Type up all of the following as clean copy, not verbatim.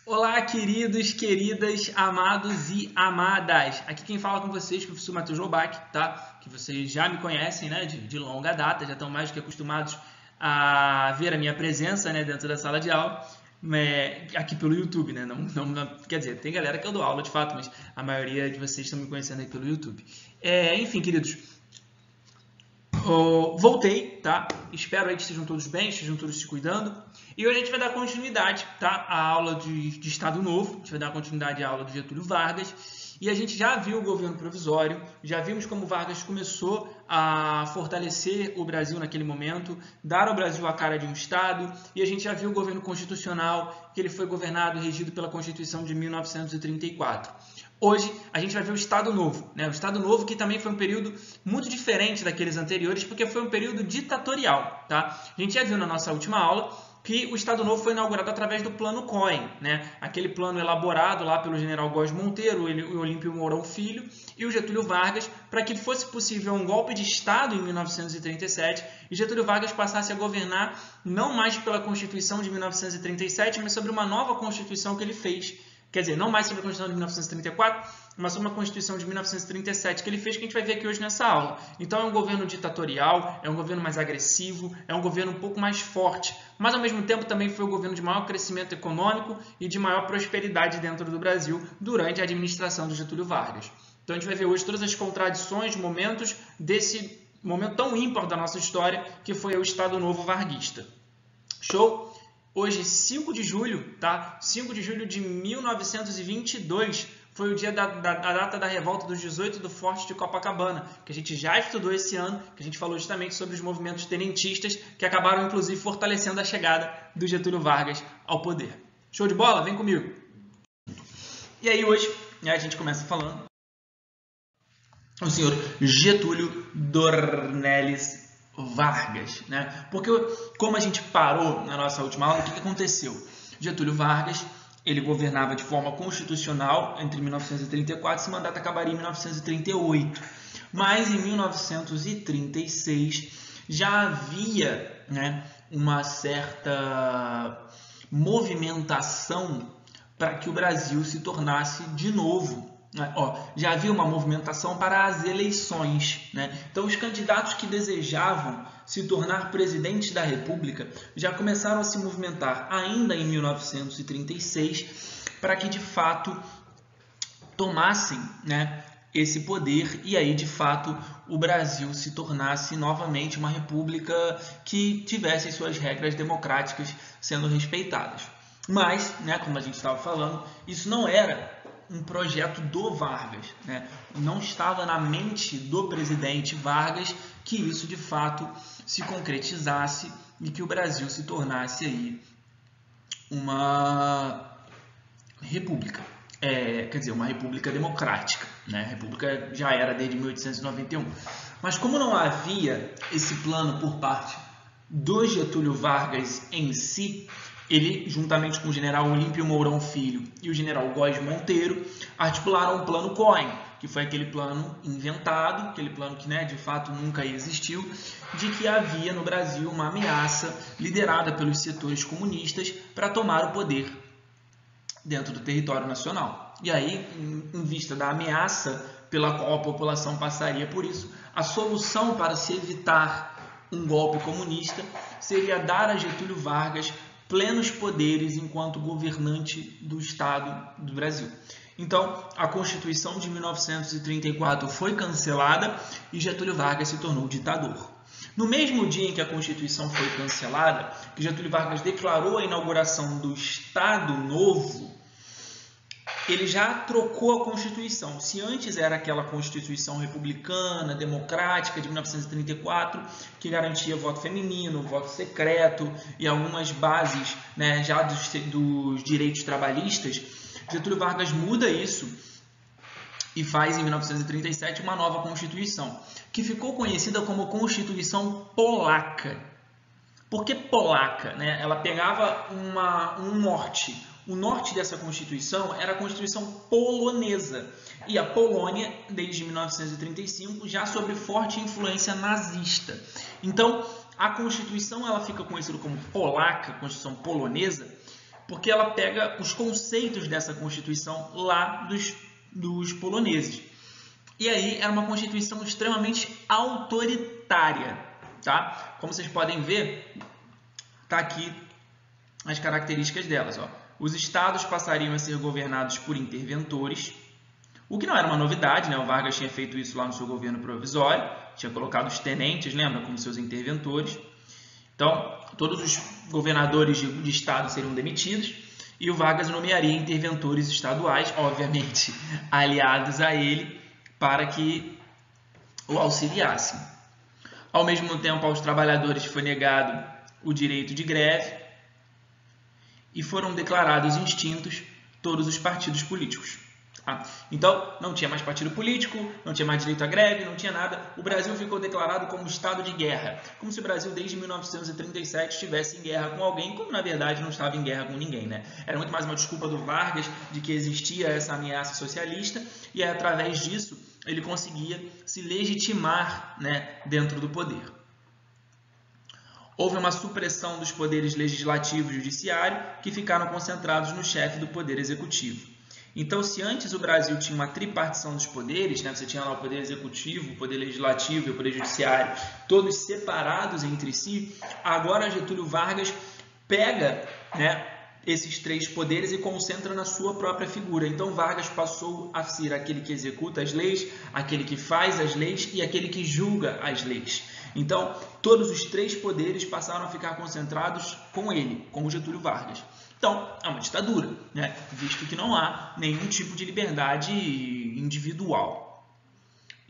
Olá, queridos, queridas, amados e amadas. Aqui quem fala com vocês é o professor Matheus Lobac, tá? Que vocês já me conhecem, né? De longa data, já estão mais do que acostumados a ver a minha presença, né? Dentro da sala de aula, aqui pelo YouTube, né? Quer dizer, tem galera que eu dou aula de fato, mas a maioria de vocês estão me conhecendo aí pelo YouTube. Enfim, queridos, voltei, tá? Espero aí que estejam todos bem, estejam todos se cuidando. E hoje a gente vai dar continuidade, tá? À aula de Estado Novo, a gente vai dar continuidade à aula do Getúlio Vargas. E a gente já viu o governo provisório, já vimos como Vargas começou a fortalecer o Brasil naquele momento, dar ao Brasil a cara de um Estado, e a gente já viu o governo constitucional, que ele foi governado e regido pela Constituição de 1934. Hoje a gente vai ver o Estado Novo, né? O Estado Novo que também foi um período muito diferente daqueles anteriores, porque foi um período ditatorial, tá? A gente já viu na nossa última aula que o Estado Novo foi inaugurado através do Plano Cohen, né? Aquele plano elaborado lá pelo general Góes Monteiro, o Olímpio Mourão Filho e o Getúlio Vargas, para que fosse possível um golpe de Estado em 1937 e Getúlio Vargas passasse a governar não mais pela Constituição de 1937, mas sobre uma nova Constituição que ele fez. Quer dizer, não mais sobre a Constituição de 1934, mas sobre uma Constituição de 1937 que ele fez, que a gente vai ver aqui hoje nessa aula. Então é um governo ditatorial, é um governo mais agressivo, é um governo um pouco mais forte, mas ao mesmo tempo também foi o governo de maior crescimento econômico e de maior prosperidade dentro do Brasil durante a administração do Getúlio Vargas. Então a gente vai ver hoje todas as contradições, momentos desse momento tão ímpar da nossa história, que foi o Estado Novo varguista. Show? Hoje, 5 de julho, tá? 5 de julho de 1922 foi o dia da data da revolta dos 18 do Forte de Copacabana, que a gente já estudou esse ano, que a gente falou justamente sobre os movimentos tenentistas, que acabaram, inclusive, fortalecendo a chegada do Getúlio Vargas ao poder. Show de bola? Vem comigo! E aí, hoje, a gente começa falando o senhor Getúlio Dornelles Vargas, né? Porque como a gente parou na nossa última aula, o que aconteceu? Getúlio Vargas, ele governava de forma constitucional entre 1934 e esse mandato acabaria em 1938. Mas em 1936 já havia, né, uma certa movimentação para que o Brasil se tornasse de novo, já havia uma movimentação para as eleições, né? Então, os candidatos que desejavam se tornar presidentes da República já começaram a se movimentar ainda em 1936 para que, de fato, tomassem, né, esse poder e aí, de fato, o Brasil se tornasse novamente uma república que tivesse suas regras democráticas sendo respeitadas. Mas, né, como a gente estava falando, isso não era um projeto do Vargas, né? Não estava na mente do presidente Vargas que isso de fato se concretizasse e que o Brasil se tornasse aí uma república, quer dizer, uma república democrática, né? A república já era desde 1891. Mas como não havia esse plano por parte do Getúlio Vargas em si, ele, juntamente com o general Olímpio Mourão Filho e o general Góes Monteiro, articularam o Plano Cohen, que foi aquele plano inventado, aquele plano que, né, de fato nunca existiu, de que havia no Brasil uma ameaça liderada pelos setores comunistas para tomar o poder dentro do território nacional. E aí, em vista da ameaça pela qual a população passaria por isso, a solução para se evitar um golpe comunista seria dar a Getúlio Vargas plenos poderes enquanto governante do Estado do Brasil. Então, a Constituição de 1934 foi cancelada e Getúlio Vargas se tornou ditador. No mesmo dia em que a Constituição foi cancelada, que Getúlio Vargas declarou a inauguração do Estado Novo, ele já trocou a Constituição. Se antes era aquela Constituição republicana, democrática de 1934, que garantia voto feminino, voto secreto e algumas bases, né, já dos direitos trabalhistas, Getúlio Vargas muda isso e faz em 1937 uma nova Constituição, que ficou conhecida como Constituição Polaca. Por que polaca? Né? Ela pegava um norte. O norte dessa Constituição era a Constituição polonesa. E a Polônia, desde 1935, já sob forte influência nazista. Então, a Constituição ela fica conhecida como polaca, Constituição polonesa, Porque ela pega os conceitos dessa Constituição lá dos poloneses. E aí era uma Constituição extremamente autoritária, tá? Como vocês podem ver, tá aqui as características delas, ó. Os estados passariam a ser governados por interventores, o que não era uma novidade, né? O Vargas tinha feito isso lá no seu governo provisório, tinha colocado os tenentes, lembra, como seus interventores. Então, todos os governadores de estado seriam demitidos e o Vargas nomearia interventores estaduais, obviamente aliados a ele, para que o auxiliassem. Ao mesmo tempo, aos trabalhadores foi negado o direito de greve e foram declarados extintos todos os partidos políticos. Então, não tinha mais partido político, não tinha mais direito à greve, não tinha nada. O Brasil ficou declarado como estado de guerra, como se o Brasil desde 1937 estivesse em guerra com alguém, quando na verdade não estava em guerra com ninguém, né? Era muito mais uma desculpa do Vargas de que existia essa ameaça socialista e através disso ele conseguia se legitimar, né, dentro do poder. Houve uma supressão dos poderes legislativo e judiciário que ficaram concentrados no chefe do poder executivo. Então, se antes o Brasil tinha uma tripartição dos poderes, né, você tinha lá o poder executivo, o poder legislativo e o poder judiciário, todos separados entre si, agora Getúlio Vargas pega, né, esses três poderes e concentra na sua própria figura. Então, Vargas passou a ser aquele que executa as leis, aquele que faz as leis e aquele que julga as leis. Então, todos os três poderes passaram a ficar concentrados com ele, com o Getúlio Vargas. Então, é uma ditadura, né? Visto que não há nenhum tipo de liberdade individual.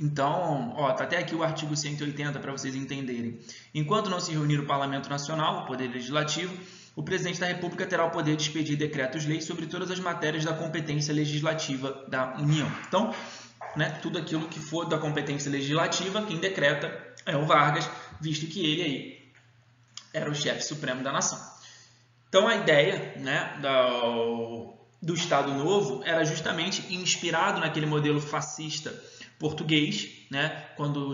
Então, ó, tá até aqui o artigo 180 para vocês entenderem. Enquanto não se reunir o Parlamento Nacional, o Poder Legislativo, o Presidente da República terá o poder de expedir decretos-leis sobre todas as matérias da competência legislativa da União. Então, né, tudo aquilo que for da competência legislativa, quem decreta é o Vargas, visto que ele aí era o chefe supremo da nação. Então, a ideia, né, do Estado Novo era justamente inspirado naquele modelo fascista português, né, quando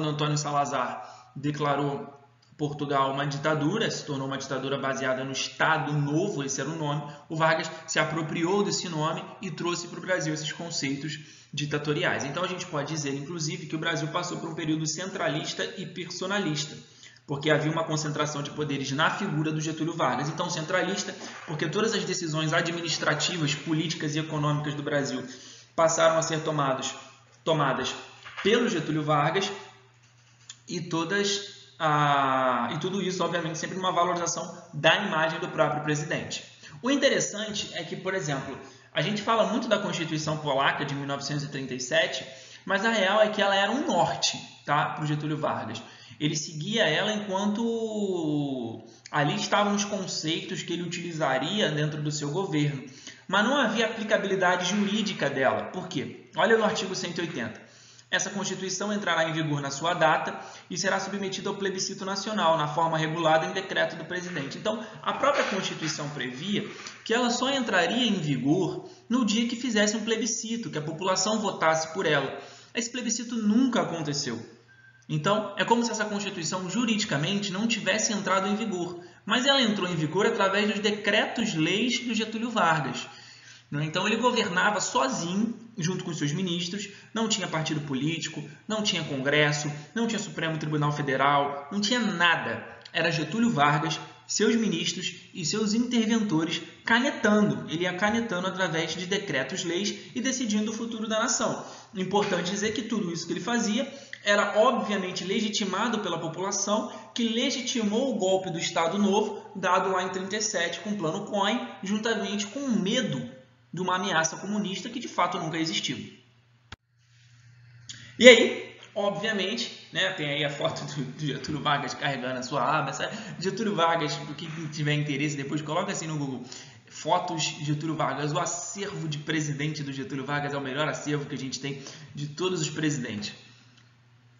Antônio Salazar declarou Portugal uma ditadura, se tornou uma ditadura baseada no Estado Novo, esse era o nome, o Vargas se apropriou desse nome e trouxe para o Brasil esses conceitos ditatoriais. Então, a gente pode dizer, inclusive, que o Brasil passou por um período centralista e personalista, porque havia uma concentração de poderes na figura do Getúlio Vargas. Então, centralista, porque todas as decisões administrativas, políticas e econômicas do Brasil passaram a ser tomadas pelo Getúlio Vargas e tudo isso, obviamente, sempre numa valorização da imagem do próprio presidente. O interessante é que, por exemplo, a gente fala muito da Constituição Polaca de 1937, mas a real é que ela era um norte, tá, para o Getúlio Vargas. Ele seguia ela enquanto ali estavam os conceitos que ele utilizaria dentro do seu governo. Mas não havia aplicabilidade jurídica dela. Por quê? Olha no artigo 180. Essa Constituição entrará em vigor na sua data e será submetida ao plebiscito nacional, na forma regulada em decreto do presidente. Então, a própria Constituição previa que ela só entraria em vigor no dia que fizesse um plebiscito, que a população votasse por ela. Esse plebiscito nunca aconteceu. Então, é como se essa Constituição juridicamente não tivesse entrado em vigor, mas ela entrou em vigor através dos decretos-leis do Getúlio Vargas. Então, ele governava sozinho, junto com seus ministros, não tinha partido político, não tinha Congresso, não tinha Supremo Tribunal Federal, não tinha nada. Era Getúlio Vargas, seus ministros e seus interventores canetando. Ele ia canetando através de decretos-leis e decidindo o futuro da nação. Importante dizer que tudo isso que ele fazia era obviamente legitimado pela população, que legitimou o golpe do Estado Novo, dado lá em 1937 com o Plano Cohen, juntamente com o medo de uma ameaça comunista que de fato nunca existiu. E aí, obviamente, né, tem aí a foto do Getúlio Vargas carregando a sua aba. Getúlio Vargas, para quem tiver interesse, depois coloca assim no Google, fotos de Getúlio Vargas. O acervo de presidente do Getúlio Vargas é o melhor acervo que a gente tem de todos os presidentes.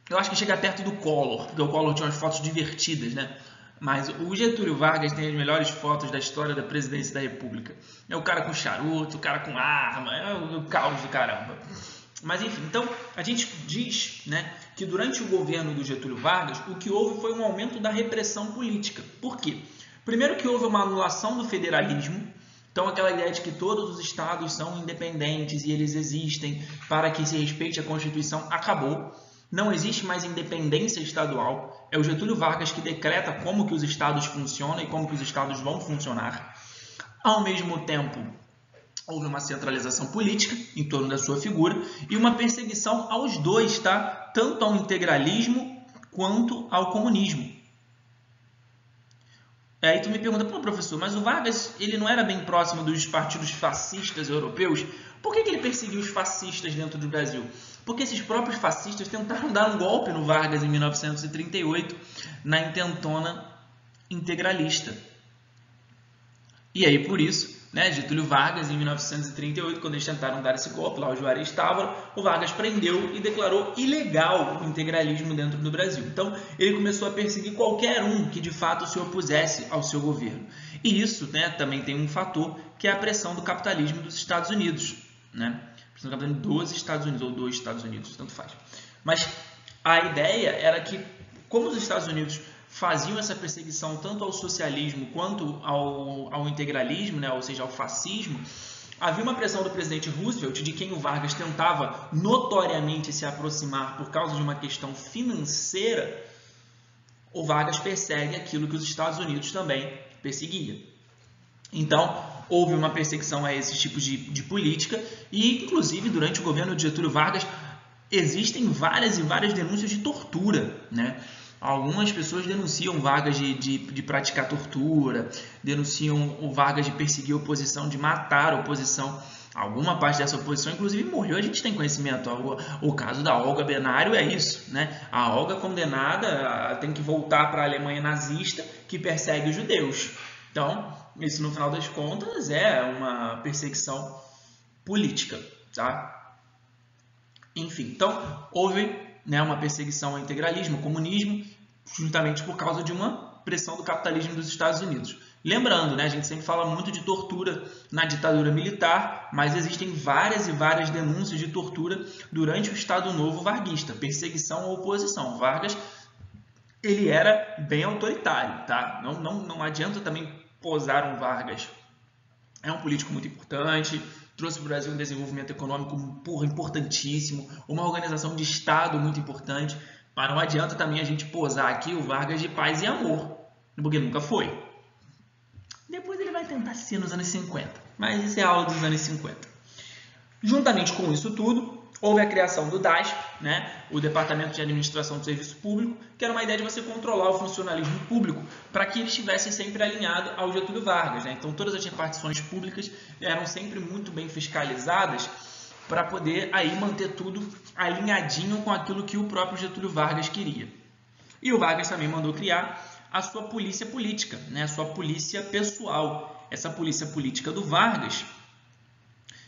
Eu acho que chega perto do Collor, porque o Collor tinha umas fotos divertidas, né? Mas o Getúlio Vargas tem as melhores fotos da história da presidência da República. É o cara com charuto, o cara com arma, é o caos do caramba. Mas enfim, então a gente diz, né, que durante o governo do Getúlio Vargas, o que houve foi um aumento da repressão política. Por quê? Primeiro que houve uma anulação do federalismo, então aquela ideia de que todos os estados são independentes e eles existem para que se respeite a Constituição acabou. Não existe mais independência estadual, é o Getúlio Vargas que decreta como que os estados funcionam e como que os estados vão funcionar. Ao mesmo tempo, houve uma centralização política em torno da sua figura e uma perseguição aos dois, tá? Tanto ao integralismo quanto ao comunismo. Aí tu me pergunta, pô, professor, mas o Vargas ele não era bem próximo dos partidos fascistas europeus? Por que ele perseguiu os fascistas dentro do Brasil? Porque esses próprios fascistas tentaram dar um golpe no Vargas em 1938, na intentona integralista. E aí, por isso, né, Getúlio Vargas, em 1938, quando eles tentaram dar esse golpe, lá o Juarez Távora, o Vargas prendeu e declarou ilegal o integralismo dentro do Brasil. Então, ele começou a perseguir qualquer um que, de fato, se opusesse ao seu governo. E isso, né, também tem um fator, que é a pressão do capitalismo dos Estados Unidos, né? A pressão do capitalismo dos Estados Unidos, ou dos Estados Unidos, tanto faz. Mas a ideia era que, como os Estados Unidos faziam essa perseguição tanto ao socialismo quanto ao integralismo, né, ou seja, ao fascismo, havia uma pressão do presidente Roosevelt, de quem o Vargas tentava notoriamente se aproximar por causa de uma questão financeira. O Vargas persegue aquilo que os Estados Unidos também perseguia. Então, houve uma perseguição a esses tipos de política e, inclusive, durante o governo de Getúlio Vargas, existem várias e várias denúncias de tortura, né? Algumas pessoas denunciam Vargas de praticar tortura, denunciam o Vargas de perseguir a oposição, de matar a oposição. Alguma parte dessa oposição, inclusive, morreu. A gente tem conhecimento. O caso da Olga Benário é isso, né? A Olga condenada tem que voltar para a Alemanha nazista, que persegue os judeus. Então, isso, no final das contas, é uma perseguição política, tá? Enfim, então, houve, né, uma perseguição ao integralismo, ao comunismo, justamente por causa de uma pressão do capitalismo dos Estados Unidos. Lembrando, né, a gente sempre fala muito de tortura na ditadura militar, mas existem várias e várias denúncias de tortura durante o Estado Novo varguista, perseguição à oposição. Vargas, ele era bem autoritário, tá? Não adianta também posar um Vargas. É um político muito importante, trouxe para o Brasil um desenvolvimento econômico importantíssimo, uma organização de Estado muito importante, mas não adianta também a gente posar aqui o Vargas de paz e amor, porque nunca foi. Depois ele vai tentar ser nos anos 50, mas isso é a aula dos anos 50. Juntamente com isso tudo, houve a criação do DASP, né, o Departamento de Administração do Serviço Público, que era uma ideia de você controlar o funcionalismo público para que ele estivesse sempre alinhado ao Getúlio Vargas, né? Então, todas as repartições públicas eram sempre muito bem fiscalizadas para poder aí manter tudo alinhadinho com aquilo que o próprio Getúlio Vargas queria. E o Vargas também mandou criar a sua polícia política, né, a sua polícia pessoal. Essa polícia política do Vargas,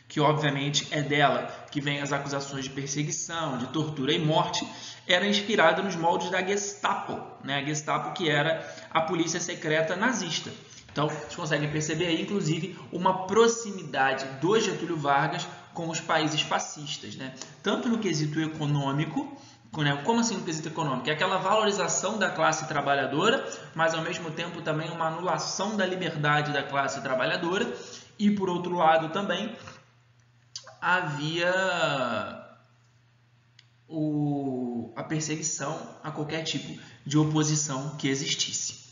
que obviamente é dela que vem as acusações de perseguição, de tortura e morte, era inspirada nos moldes da Gestapo, né? A Gestapo, que era a polícia secreta nazista. Então, vocês conseguem perceber aí, inclusive, uma proximidade do Getúlio Vargas com os países fascistas, né? Tanto no quesito econômico, né? Como assim no quesito econômico? É aquela valorização da classe trabalhadora, mas ao mesmo tempo também uma anulação da liberdade da classe trabalhadora. E, por outro lado, também havia a perseguição a qualquer tipo de oposição que existisse.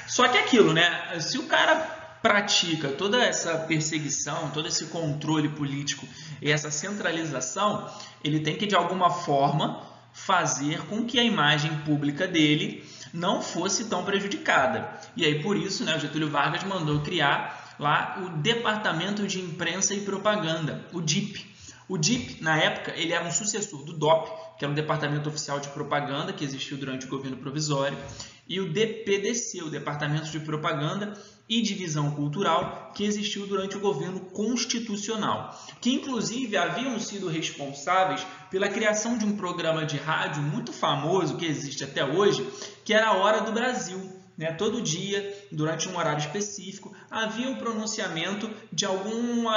Só que aquilo, né? Se o cara pratica toda essa perseguição, todo esse controle político e essa centralização, ele tem que, de alguma forma, fazer com que a imagem pública dele não fosse tão prejudicada. E aí, por isso, né, o Getúlio Vargas mandou criar lá o Departamento de Imprensa e Propaganda, o DIP. O DIP, na época, ele era um sucessor do DOP, que era um Departamento Oficial de Propaganda, que existiu durante o governo provisório, e o DPDC, o Departamento de Propaganda e Divisão Cultural, que existiu durante o governo constitucional, que inclusive haviam sido responsáveis pela criação de um programa de rádio muito famoso, que existe até hoje, que era a Hora do Brasil. Todo dia, durante um horário específico, havia um pronunciamento de alguma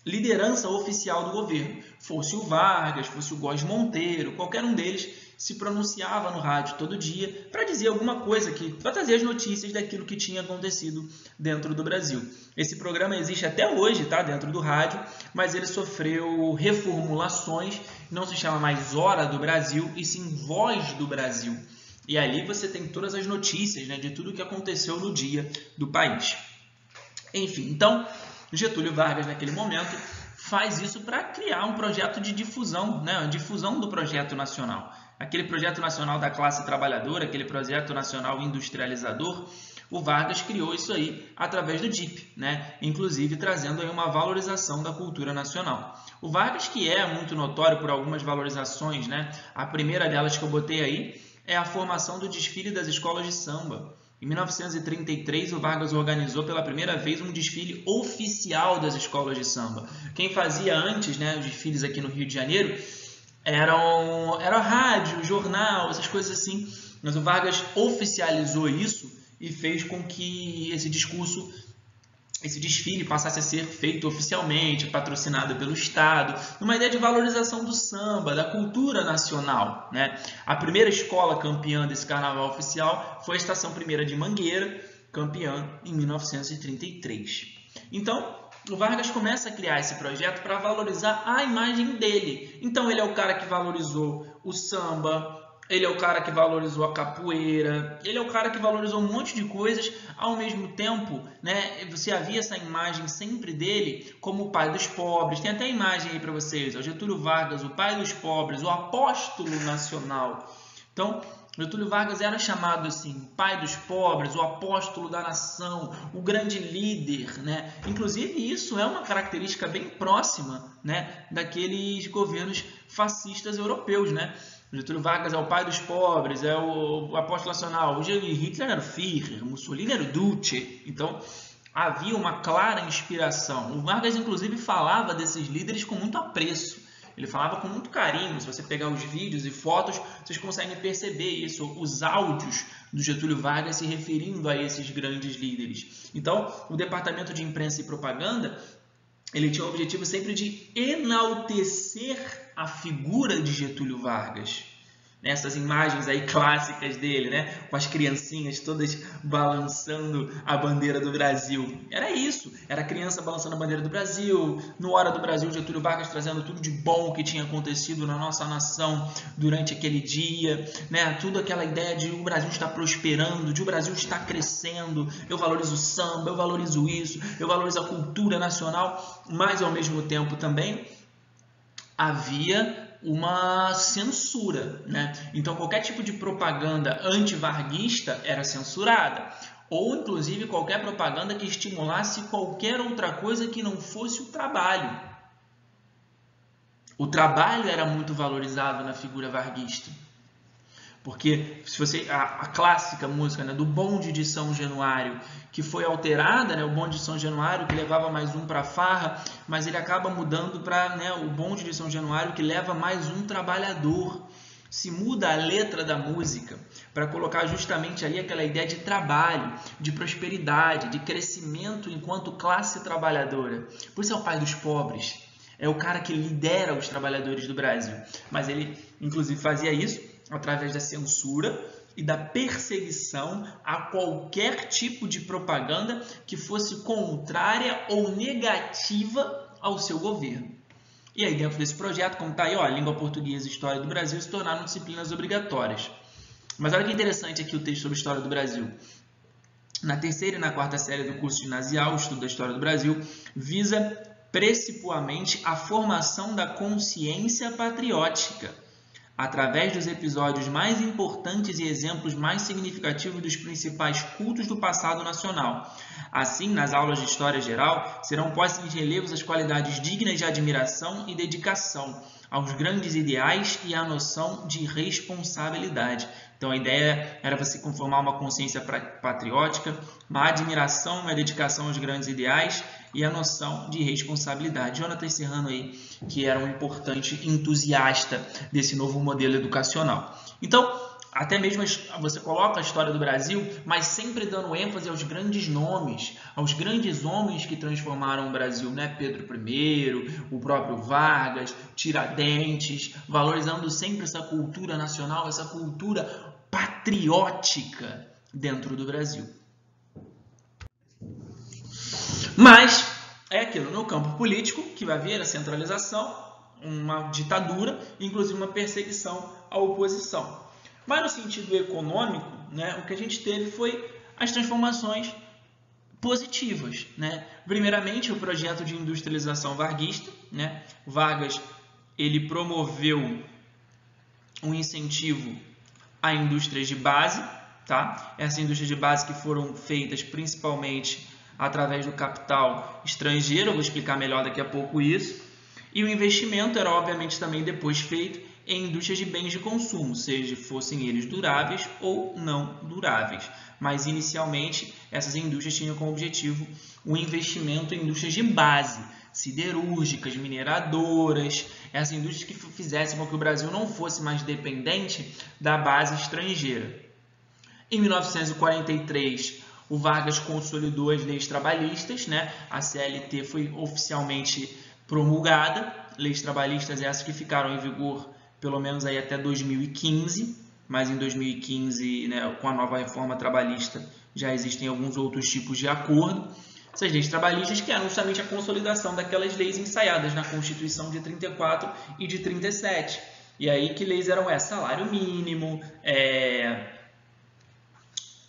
liderança oficial do governo. Fosse o Vargas, fosse o Góes Monteiro, qualquer um deles se pronunciava no rádio todo dia para dizer alguma coisa, para trazer as notícias daquilo que tinha acontecido dentro do Brasil. Esse programa existe até hoje, tá, dentro do rádio, mas ele sofreu reformulações, não se chama mais Hora do Brasil, e sim Voz do Brasil. E ali você tem todas as notícias, né, de tudo o que aconteceu no dia do país. Enfim, então, Getúlio Vargas, naquele momento, faz isso para criar um projeto de difusão, né, a difusão do projeto nacional. Aquele projeto nacional da classe trabalhadora, aquele projeto nacional industrializador, o Vargas criou isso aí através do DIP, né? Inclusive trazendo aí uma valorização da cultura nacional. O Vargas, que é muito notório por algumas valorizações, né? A primeira delas que eu botei aí é a formação do desfile das escolas de samba. Em 1933, o Vargas organizou pela primeira vez um desfile oficial das escolas de samba. Quem fazia antes, né, os desfiles aqui no Rio de Janeiro era rádio, jornal, essas coisas assim. Mas o Vargas oficializou isso e fez com que esse desfile passasse a ser feito oficialmente, patrocinado pelo Estado, numa ideia de valorização do samba, da cultura nacional, né? A primeira escola campeã desse carnaval oficial foi a Estação Primeira de Mangueira, campeã em 1933. Então, o Vargas começa a criar esse projeto para valorizar a imagem dele. Então, ele é o cara que valorizou o samba, ele é o cara que valorizou a capoeira, ele é o cara que valorizou um monte de coisas. Ao mesmo tempo, né, você havia essa imagem sempre dele como o pai dos pobres. Tem até a imagem aí para vocês, o Getúlio Vargas, o pai dos pobres, o apóstolo nacional. Então, Getúlio Vargas era chamado assim, pai dos pobres, o apóstolo da nação, o grande líder, né? Inclusive isso é uma característica bem próxima, né, daqueles governos fascistas europeus, né? Getúlio Vargas é o pai dos pobres, é o apóstolo nacional. Hitler era o Führer, Mussolini era o Duce. Então havia uma clara inspiração. O Vargas inclusive falava desses líderes com muito apreço. Ele falava com muito carinho. Se você pegar os vídeos e fotos, vocês conseguem perceber isso, os áudios do Getúlio Vargas se referindo a esses grandes líderes. Então, o Departamento de Imprensa e Propaganda, ele tinha o objetivo sempre de enaltecer a figura de Getúlio Vargas. Essas imagens aí clássicas dele, né? Com as criancinhas todas balançando a bandeira do Brasil. Era isso, era a criança balançando a bandeira do Brasil, no Hora do Brasil, Getúlio Vargas trazendo tudo de bom que tinha acontecido na nossa nação durante aquele dia, né? Tudo aquela ideia de o Brasil está prosperando, de o Brasil está crescendo, eu valorizo o samba, eu valorizo isso, eu valorizo a cultura nacional, mas ao mesmo tempo também havia uma censura, né? Então qualquer tipo de propaganda antivarguista era censurada, ou inclusive qualquer propaganda que estimulasse qualquer outra coisa que não fosse o trabalho. O trabalho era muito valorizado na figura varguista. Porque se você a clássica música, né, do Bonde de São Januário, que foi alterada, né, o Bonde de São Januário que levava mais um para a farra, mas ele acaba mudando para, né, o Bonde de São Januário que leva mais um trabalhador. Se muda a letra da música para colocar justamente ali aquela ideia de trabalho, de prosperidade, de crescimento enquanto classe trabalhadora. Por isso é o pai dos pobres, é o cara que lidera os trabalhadores do Brasil. Mas ele, inclusive, fazia isso através da censura e da perseguição a qualquer tipo de propaganda que fosse contrária ou negativa ao seu governo. E aí, dentro desse projeto, como está aí, ó, língua portuguesa e história do Brasil se tornaram disciplinas obrigatórias. Mas olha que interessante aqui o texto sobre história do Brasil. Na terceira e na quarta série do curso ginasial, o estudo da história do Brasil visa principalmente a formação da consciência patriótica, através dos episódios mais importantes e exemplos mais significativos dos principais cultos do passado nacional. Assim, nas aulas de História Geral, serão postas em relevo as qualidades dignas de admiração e dedicação aos grandes ideais e à noção de responsabilidade. Então, a ideia era você conformar uma consciência patriótica, uma admiração, uma dedicação aos grandes ideais e a noção de responsabilidade. Jonathan Serrano aí, que era um importante entusiasta desse novo modelo educacional. Então, até mesmo você coloca a história do Brasil, mas sempre dando ênfase aos grandes nomes, aos grandes homens que transformaram o Brasil, né? Pedro I, o próprio Vargas, Tiradentes, valorizando sempre essa cultura nacional, essa cultura patriótica dentro do Brasil. Mas é aquilo, no campo político, que vai haver a centralização, uma ditadura, inclusive uma perseguição à oposição. Mas no sentido econômico, né, o que a gente teve foi as transformações positivas, né? Primeiramente, o projeto de industrialização varguista, né? Vargas ele promoveu um incentivo a indústrias de base, tá? Essas indústrias de base que foram feitas principalmente através do capital estrangeiro, eu vou explicar melhor daqui a pouco isso. E o investimento era obviamente também depois feito em indústrias de bens de consumo, seja fossem eles duráveis ou não duráveis. Mas inicialmente essas indústrias tinham como objetivo o investimento em indústrias de base, siderúrgicas, mineradoras, essas indústrias que fizessem com que o Brasil não fosse mais dependente da base estrangeira. Em 1943, o Vargas consolidou as leis trabalhistas, né? A CLT foi oficialmente promulgada, leis trabalhistas essas que ficaram em vigor pelo menos aí até 2015, mas em 2015, né, com a nova reforma trabalhista, já existem alguns outros tipos de acordo. Essas leis trabalhistas que eram justamente a consolidação daquelas leis ensaiadas na Constituição de 34 e de 37. E aí que leis eram essas? Salário mínimo,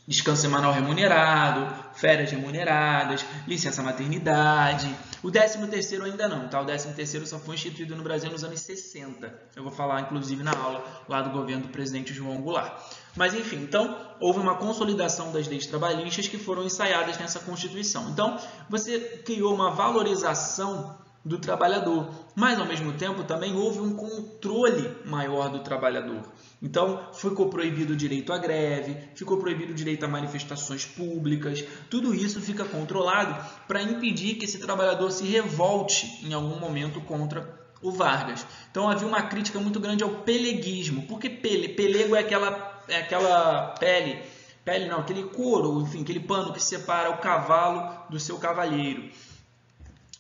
descanso semanal remunerado, férias remuneradas, licença maternidade. O 13º ainda não, tá? O 13º só foi instituído no Brasil nos anos 60. Eu vou falar, inclusive, na aula lá do governo do presidente João Goulart. Mas, enfim, então, houve uma consolidação das leis trabalhistas que foram ensaiadas nessa Constituição. Então, você criou uma valorização do trabalhador, mas, ao mesmo tempo, também houve um controle maior do trabalhador. Então, ficou proibido o direito à greve, ficou proibido o direito a manifestações públicas, tudo isso fica controlado para impedir que esse trabalhador se revolte em algum momento contra o Vargas. Então, havia uma crítica muito grande ao peleguismo, porque pelego é aquela pele não, aquele couro, enfim, aquele pano que separa o cavalo do seu cavalheiro.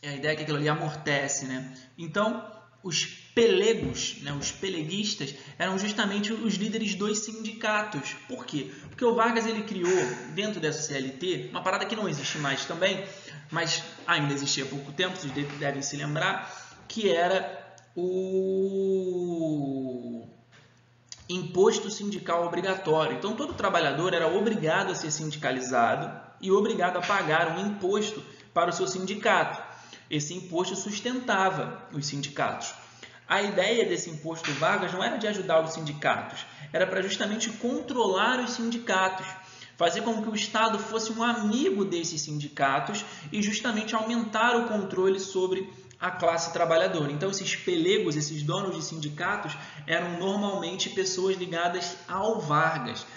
A ideia é que aquilo ali amortece, né? Então, os pelegos, né, os peleguistas, eram justamente os líderes dos sindicatos. Por quê? Porque o Vargas ele criou, dentro dessa CLT, uma parada que não existe mais também, mas ainda existia há pouco tempo, vocês devem se lembrar, que era o imposto sindical obrigatório. Então, todo trabalhador era obrigado a ser sindicalizado e obrigado a pagar um imposto para o seu sindicato. Esse imposto sustentava os sindicatos. A ideia desse imposto Vargas não era de ajudar os sindicatos, era para justamente controlar os sindicatos, fazer com que o Estado fosse um amigo desses sindicatos e justamente aumentar o controle sobre a classe trabalhadora. Então, esses pelegos, esses donos de sindicatos, eram normalmente pessoas ligadas ao Vargas,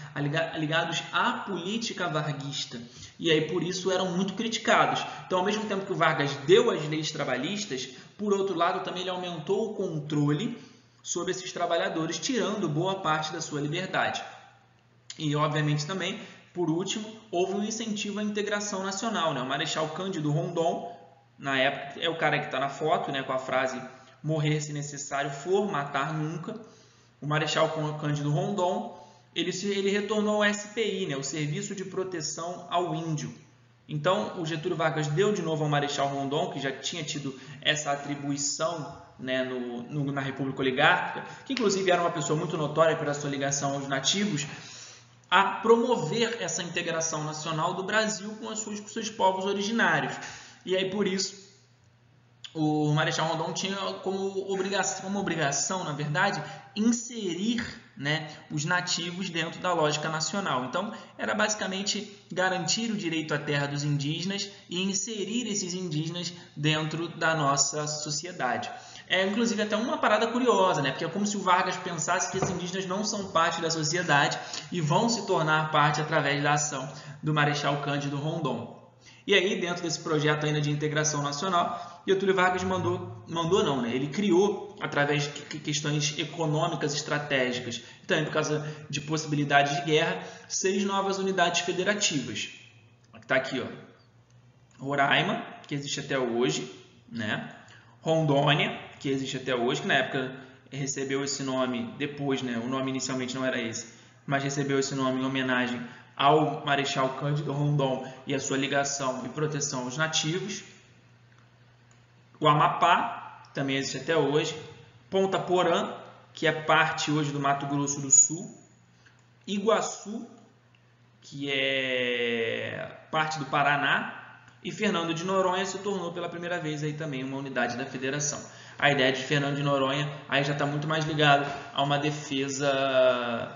ligados à política varguista. E aí, por isso, eram muito criticados. Então, ao mesmo tempo que o Vargas deu as leis trabalhistas, por outro lado, também ele aumentou o controle sobre esses trabalhadores, tirando boa parte da sua liberdade. E, obviamente, também, por último, houve um incentivo à integração nacional, né? O Marechal Cândido Rondon, na época, é o cara que está na foto, né, com a frase morrer se necessário for, matar nunca. O Marechal Cândido Rondon, ele retornou ao SPI, né, o Serviço de Proteção ao Índio. Então, o Getúlio Vargas deu de novo ao Marechal Rondon, que já tinha tido essa atribuição, né, na República Oligárquica, que inclusive era uma pessoa muito notória pela sua ligação aos nativos, a promover essa integração nacional do Brasil com os seus povos originários. E aí, por isso, o Marechal Rondon tinha como obrigação, na verdade, inserir, né, os nativos dentro da lógica nacional. Então, era basicamente garantir o direito à terra dos indígenas e inserir esses indígenas dentro da nossa sociedade. É, inclusive, até uma parada curiosa, né? Porque é como se o Vargas pensasse que esses indígenas não são parte da sociedade e vão se tornar parte através da ação do Marechal Cândido Rondon. E aí, dentro desse projeto ainda de integração nacional, Getúlio Vargas ele criou, através de questões econômicas estratégicas, e também por causa de possibilidades de guerra, 6 novas unidades federativas. Está aqui, ó, Roraima, que existe até hoje, né? Rondônia, que existe até hoje, que na época recebeu esse nome depois, né? O nome inicialmente não era esse, mas recebeu esse nome em homenagem ao Marechal Cândido Rondon e a sua ligação e proteção aos nativos. O Amapá, também existe até hoje. Ponta Porã, que é parte hoje do Mato Grosso do Sul. Iguaçu, que é parte do Paraná. E Fernando de Noronha se tornou pela primeira vez aí também uma unidade da federação. A ideia de Fernando de Noronha aí já está muito mais ligada a uma defesa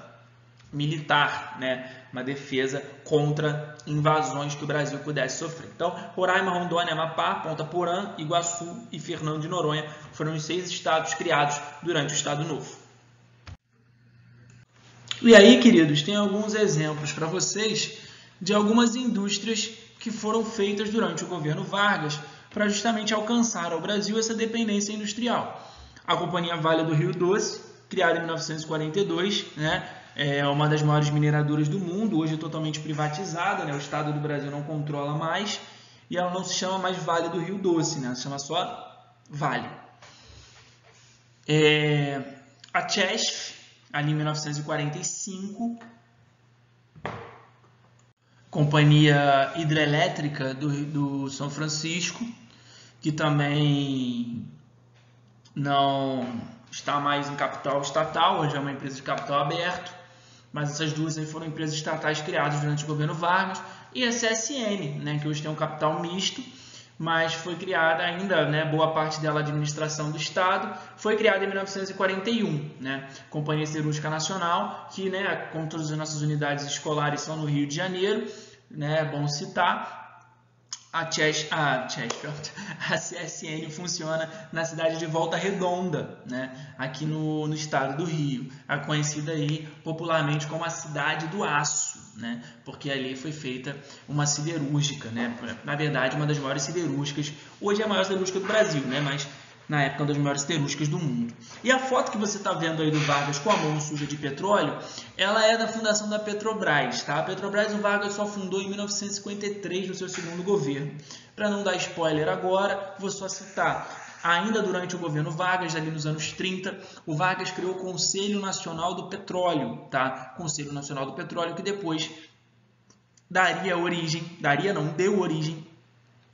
militar, né? Uma defesa contra invasões que o Brasil pudesse sofrer. Então, Roraima, Rondônia, Amapá, Ponta Porã, Iguaçu e Fernando de Noronha foram os 6 estados criados durante o Estado Novo. E aí, queridos, tem alguns exemplos para vocês de algumas indústrias que foram feitas durante o governo Vargas para justamente alcançar ao Brasil essa dependência industrial. A Companhia Vale do Rio Doce, criada em 1942, né? É uma das maiores mineradoras do mundo, hoje é totalmente privatizada, né? O Estado do Brasil não controla mais e ela não se chama mais Vale do Rio Doce, né? Se chama só Vale. A Chesf, ali em 1945, Companhia Hidrelétrica do São Francisco, que também não está mais em capital estatal, hoje é uma empresa de capital aberto. Mas essas duas aí foram empresas estatais criadas durante o governo Vargas. E a CSN, né, que hoje tem um capital misto, mas foi criada ainda, né, boa parte dela administração do Estado, foi criada em 1941, né, Companhia Siderúrgica Nacional, que, né, como todas as nossas unidades escolares são no Rio de Janeiro, né, é bom citar. A CSN funciona na cidade de Volta Redonda, né? Aqui no estado do Rio, conhecida aí popularmente como a Cidade do Aço, né? Porque ali foi feita uma siderúrgica, né? Na verdade, uma das maiores siderúrgicas, hoje é a maior siderúrgica do Brasil, né? Mas na época, uma das maiores siderúrgicas do mundo. E a foto que você está vendo aí do Vargas com a mão suja de petróleo, ela é da fundação da Petrobras, tá? A Petrobras o Vargas só fundou em 1953, no seu segundo governo. Para não dar spoiler agora, vou só citar. Ainda durante o governo Vargas, ali nos anos 30, o Vargas criou o Conselho Nacional do Petróleo, tá? Conselho Nacional do Petróleo, que depois deu origem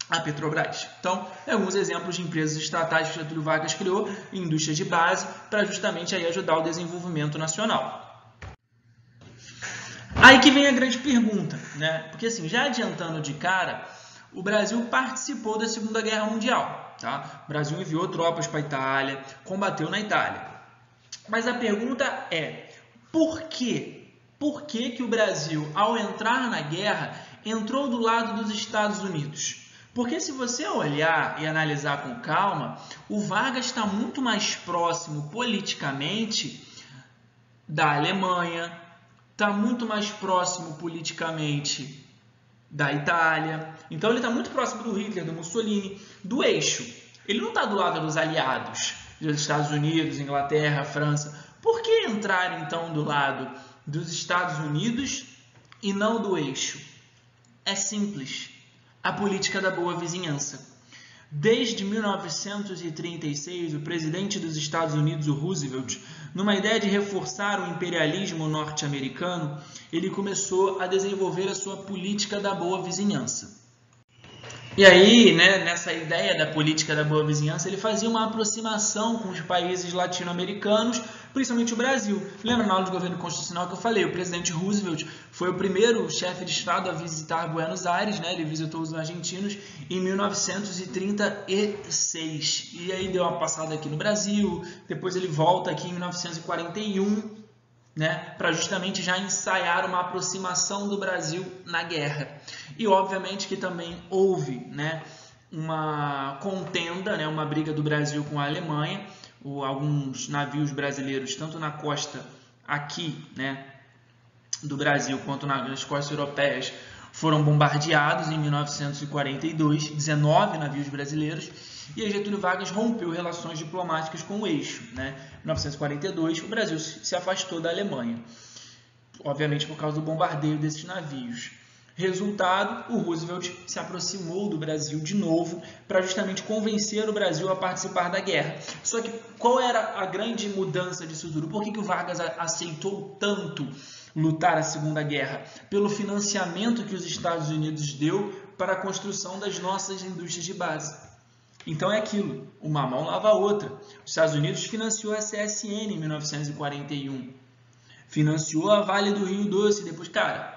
a Petrobras. Então, alguns exemplos de empresas estatais que Getúlio Vargas criou em indústrias de base para justamente aí ajudar o desenvolvimento nacional. Aí que vem a grande pergunta, né? Porque assim, já adiantando de cara, o Brasil participou da Segunda Guerra Mundial, tá? O Brasil enviou tropas para a Itália, combateu na Itália. Mas a pergunta é, por quê? Por que o Brasil, ao entrar na guerra, entrou do lado dos Estados Unidos? Porque se você olhar e analisar com calma, o Vargas está muito mais próximo politicamente da Alemanha, está muito mais próximo politicamente da Itália. Então ele está muito próximo do Hitler, do Mussolini, do eixo. Ele não está do lado dos aliados, dos Estados Unidos, Inglaterra, França. Por que entrar então do lado dos Estados Unidos e não do eixo? É simples. A política da boa vizinhança. Desde 1936, o presidente dos Estados Unidos, o Roosevelt, numa ideia de reforçar o imperialismo norte-americano, ele começou a desenvolver a sua política da boa vizinhança. E aí, né, nessa ideia da política da boa vizinhança, ele fazia uma aproximação com os países latino-americanos, principalmente o Brasil. Lembra na aula de governo constitucional que eu falei? O presidente Roosevelt foi o primeiro chefe de Estado a visitar Buenos Aires, né? Ele visitou os argentinos em 1936. E aí deu uma passada aqui no Brasil, depois ele volta aqui em 1941, né, para justamente já ensaiar uma aproximação do Brasil na guerra. E obviamente que também houve, né, uma contenda, né, uma briga do Brasil com a Alemanha. Alguns navios brasileiros, tanto na costa aqui, né, do Brasil, quanto nas costas europeias, foram bombardeados em 1942, 19 navios brasileiros, e aí Getúlio Vargas rompeu relações diplomáticas com o eixo. Né? Em 1942, o Brasil se afastou da Alemanha, obviamente por causa do bombardeio desses navios. Resultado, o Roosevelt se aproximou do Brasil de novo para justamente convencer o Brasil a participar da guerra. Só que qual era a grande mudança disso tudo? Por que o Vargas aceitou tanto lutar a Segunda Guerra? Pelo financiamento que os Estados Unidos deu para a construção das nossas indústrias de base. Então é aquilo, uma mão lava a outra. Os Estados Unidos financiou a CSN em 1941, financiou a Vale do Rio Doce, depois, cara,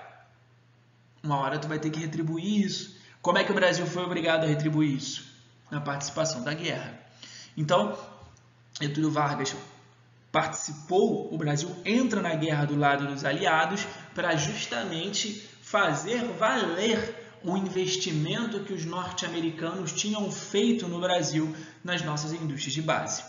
uma hora tu vai ter que retribuir isso. Como é que o Brasil foi obrigado a retribuir isso? Na participação da guerra. Então, Getúlio Vargas participou, o Brasil entra na guerra do lado dos aliados para justamente fazer valer o investimento que os norte-americanos tinham feito no Brasil nas nossas indústrias de base.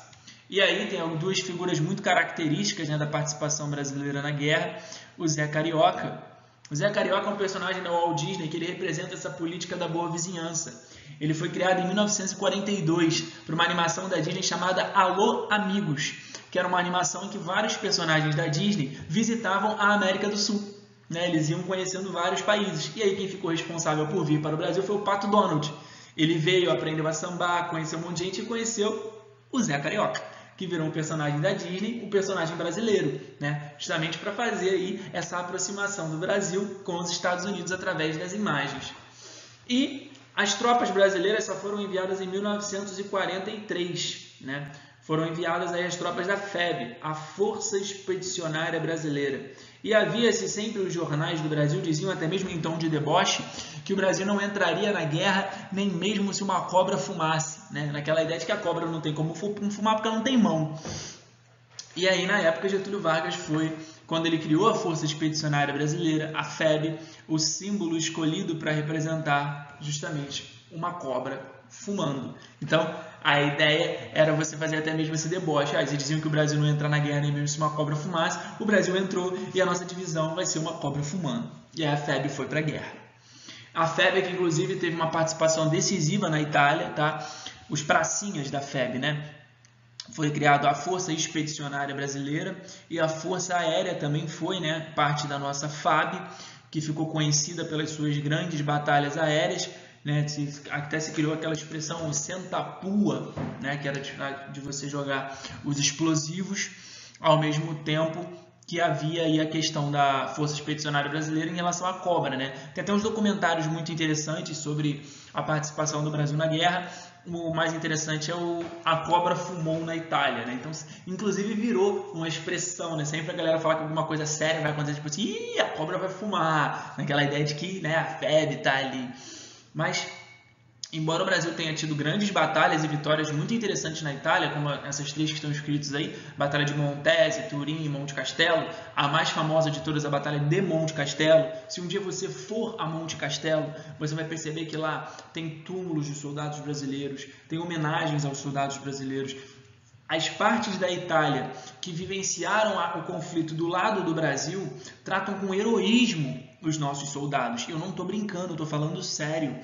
E aí tem duas figuras muito características, né, da participação brasileira na guerra. O Zé Carioca. O Zé Carioca é um personagem da Walt Disney que ele representa essa política da boa vizinhança. Ele foi criado em 1942 por uma animação da Disney chamada Alô Amigos, que era uma animação em que vários personagens da Disney visitavam a América do Sul. Né? Eles iam conhecendo vários países. E aí quem ficou responsável por vir para o Brasil foi o Pato Donald. Ele veio, aprendeu a sambar, conheceu um monte de gente e conheceu o Zé Carioca, que virou um personagem da Disney, um personagem brasileiro, né? Justamente para fazer aí essa aproximação do Brasil com os Estados Unidos através das imagens. E as tropas brasileiras só foram enviadas em 1943, né? Foram enviadas aí as tropas da FEB, a Força Expedicionária Brasileira. E havia-se sempre, os jornais do Brasil diziam, até mesmo em tom de deboche, que o Brasil não entraria na guerra nem mesmo se uma cobra fumasse, né? Naquela ideia de que a cobra não tem como fumar porque ela não tem mão. E aí, na época, Getúlio Vargas foi, quando ele criou a Força Expedicionária Brasileira, a FEB, o símbolo escolhido para representar justamente uma cobra fumando. Então, a ideia era você fazer até mesmo esse deboche. Eles diziam que o Brasil não ia entrar na guerra nem mesmo se uma cobra fumasse. O Brasil entrou e a nossa divisão vai ser uma cobra fumando. E aí a FEB foi para a guerra. A FEB, que inclusive teve uma participação decisiva na Itália, tá? Os pracinhas da FEB, né? Foi criado a Força Expedicionária Brasileira e a Força Aérea também foi, né, parte da nossa FAB, que ficou conhecida pelas suas grandes batalhas aéreas, né? Até se criou aquela expressão, o senta-pua, né? Que era de você jogar os explosivos ao mesmo tempo que havia aí a questão da Força Expedicionária Brasileira em relação à cobra, né? Tem até uns documentários muito interessantes sobre a participação do Brasil na guerra. O mais interessante é a cobra fumou na Itália, né? Então, inclusive virou uma expressão, né? Sempre a galera fala que alguma coisa séria vai acontecer, tipo assim, ih, a cobra vai fumar, naquela ideia de que, né, a FEB tá ali. Mas, embora o Brasil tenha tido grandes batalhas e vitórias muito interessantes na Itália, como essas três que estão escritas aí, Batalha de Montese, Turim e Monte Castelo, a mais famosa de todas, a Batalha de Monte Castelo. Se um dia você for a Monte Castelo, você vai perceber que lá tem túmulos de soldados brasileiros, tem homenagens aos soldados brasileiros. As partes da Itália que vivenciaram o conflito do lado do Brasil tratam com heroísmo os nossos soldados. E eu não estou brincando, eu estou falando sério.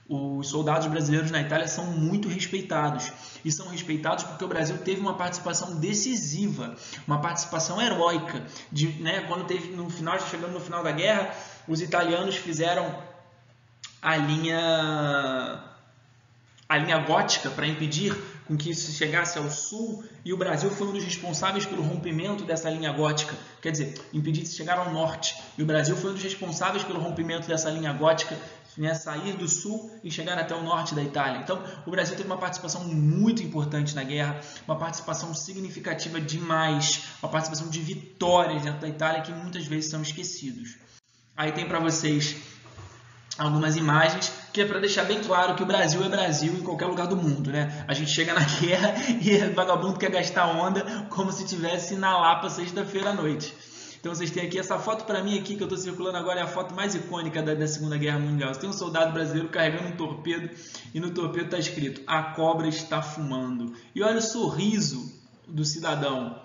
Os soldados brasileiros na Itália são muito respeitados. E são respeitados porque o Brasil teve uma participação decisiva, uma participação heróica. Né, quando teve chegando no final da guerra, os italianos fizeram a linha gótica para impedir com que isso chegasse ao sul, e o Brasil foi um dos responsáveis pelo rompimento dessa linha gótica, quer dizer, impedir de chegar ao norte, e o Brasil foi um dos responsáveis pelo rompimento dessa linha gótica, né, sair do sul e chegar até o norte da Itália. Então, o Brasil teve uma participação muito importante na guerra, uma participação significativa demais, uma participação de vitórias dentro da Itália que muitas vezes são esquecidos. Aí tem para vocês algumas imagens, que é para deixar bem claro que o Brasil é Brasil em qualquer lugar do mundo, né? A gente chega na guerra e o vagabundo quer gastar onda como se estivesse na Lapa sexta-feira à noite. Então vocês têm aqui essa foto, para mim aqui que eu estou circulando agora, é a foto mais icônica da Segunda Guerra Mundial. Você tem um soldado brasileiro carregando um torpedo e no torpedo está escrito: a cobra está fumando. E olha o sorriso do cidadão.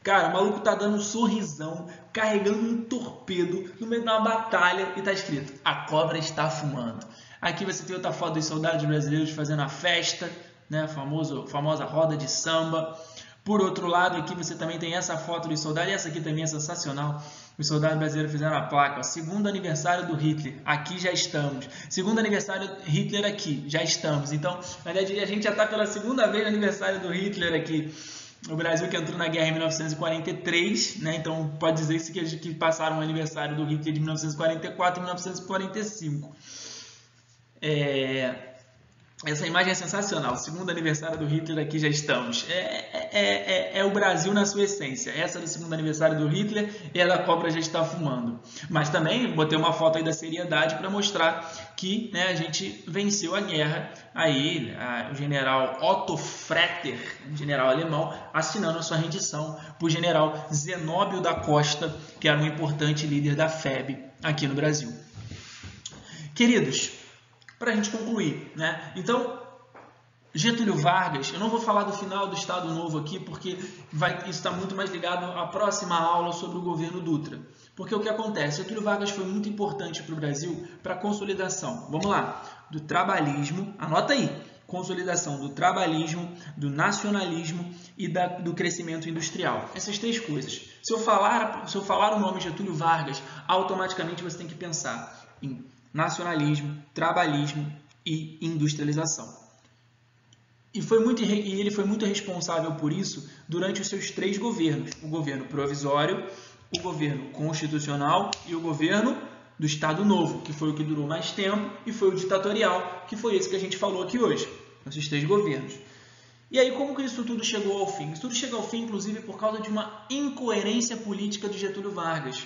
Cara, o maluco tá dando um sorrisão, carregando um torpedo no meio de uma batalha e tá escrito: a cobra está fumando. Aqui você tem outra foto dos soldados brasileiros fazendo a festa, né? Famosa roda de samba. Por outro lado, aqui você também tem essa foto dos soldados, e essa aqui também é sensacional. Os soldados brasileiros fizeram a placa, ó, segundo aniversário do Hitler, aqui já estamos. Segundo aniversário Hitler aqui, já estamos. Então, na verdade, a gente já está pela segunda vez no aniversário do Hitler aqui. O Brasil que entrou na guerra em 1943, né? Então pode dizer que passaram o aniversário do Hitler de 1944 e 1945. Essa imagem é sensacional. Segundo aniversário do Hitler, aqui já estamos. É o Brasil na sua essência. Essa do segundo aniversário do Hitler e a da cobra já está fumando. Mas também botei uma foto aí da seriedade para mostrar que, né, a gente venceu a guerra. Aí o general Otto Fretter, um general alemão, assinando a sua rendição para o general Zenóbio da Costa, que era um importante líder da FEB aqui no Brasil. Queridos, para a gente concluir, né? Então, Getúlio Vargas, eu não vou falar do final do Estado Novo aqui, porque isso está muito mais ligado à próxima aula sobre o governo Dutra. Porque o que acontece? Getúlio Vargas foi muito importante para o Brasil para a consolidação, vamos lá, do trabalhismo, anota aí, consolidação do trabalhismo, do nacionalismo e do crescimento industrial. Essas três coisas. Se eu falar o nome Getúlio Vargas, automaticamente você tem que pensar em nacionalismo, trabalhismo e industrialização. E ele foi muito responsável por isso durante os seus três governos. O governo provisório, o governo constitucional e o governo do Estado Novo, que foi o que durou mais tempo, e foi o ditatorial, que foi esse que a gente falou aqui hoje. Esses três governos. E aí, como que isso tudo chegou ao fim? Isso tudo chegou ao fim, inclusive, por causa de uma incoerência política de Getúlio Vargas.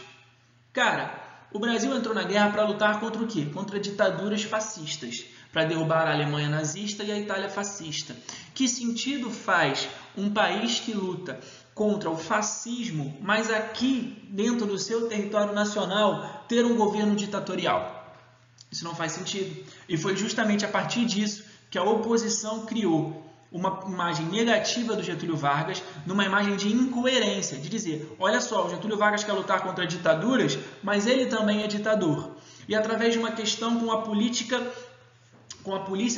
Cara, o Brasil entrou na guerra para lutar contra o quê? Contra ditaduras fascistas, para derrubar a Alemanha nazista e a Itália fascista. Que sentido faz um país que luta contra o fascismo, mas aqui, dentro do seu território nacional, ter um governo ditatorial? Isso não faz sentido. E foi justamente a partir disso que a oposição criou uma imagem negativa do Getúlio Vargas, numa imagem de incoerência, de dizer, olha só, o Getúlio Vargas quer lutar contra ditaduras, mas ele também é ditador. E através de uma questão com a polícia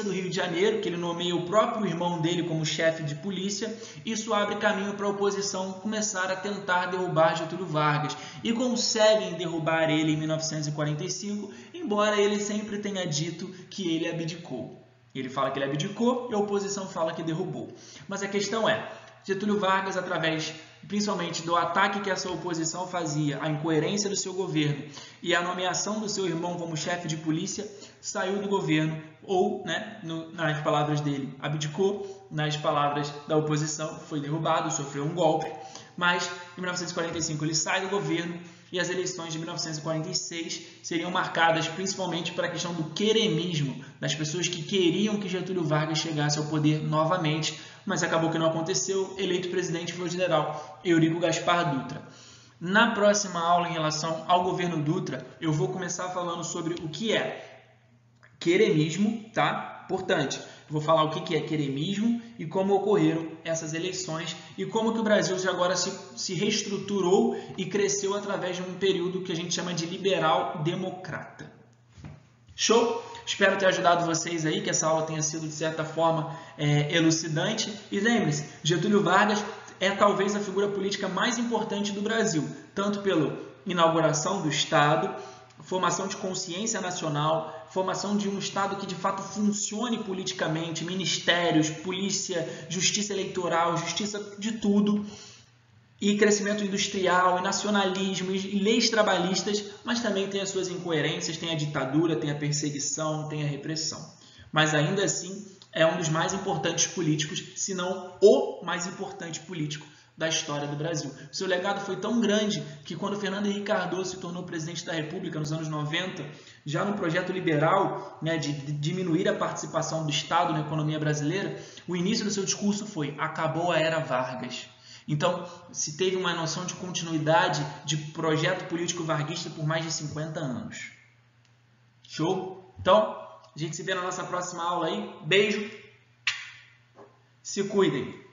do Rio de Janeiro, que ele nomeia o próprio irmão dele como chefe de polícia, isso abre caminho para a oposição começar a tentar derrubar Getúlio Vargas. E conseguem derrubar ele em 1945, embora ele sempre tenha dito que ele abdicou. Ele fala que ele abdicou e a oposição fala que derrubou. Mas a questão é, Getúlio Vargas, através principalmente do ataque que essa oposição fazia, a incoerência do seu governo e a nomeação do seu irmão como chefe de polícia, saiu do governo ou, né, nas palavras dele, abdicou, nas palavras da oposição, foi derrubado, sofreu um golpe. Mas em 1945 ele sai do governo e as eleições de 1946 seriam marcadas principalmente para a questão do queremismo, das pessoas que queriam que Getúlio Vargas chegasse ao poder novamente, mas acabou que não aconteceu. Eleito presidente foi o general Eurico Gaspar Dutra. Na próxima aula, em relação ao governo Dutra, eu vou começar falando sobre o que é queremismo, tá? Importante. Eu vou falar o que é queremismo e como ocorreram essas eleições e como que o Brasil agora se reestruturou e cresceu através de um período que a gente chama de liberal-democrata. Show? Espero ter ajudado vocês aí, que essa aula tenha sido, de certa forma, elucidante. E lembre-se, Getúlio Vargas é talvez a figura política mais importante do Brasil, tanto pela inauguração do Estado, formação de consciência nacional, formação de um Estado que de fato funcione politicamente, ministérios, polícia, justiça eleitoral, justiça de tudo, e crescimento industrial, e nacionalismo, e leis trabalhistas, mas também tem as suas incoerências, tem a ditadura, tem a perseguição, tem a repressão. Mas ainda assim é um dos mais importantes políticos, se não o mais importante político da história do Brasil. O seu legado foi tão grande que quando Fernando Henrique Cardoso se tornou presidente da República nos anos 90, já no projeto liberal, né, de diminuir a participação do Estado na economia brasileira, o início do seu discurso foi: acabou a era Vargas. Então, se teve uma noção de continuidade de projeto político varguista por mais de 50 anos. Show? Então, a gente se vê na nossa próxima aula aí. Beijo. Se cuidem.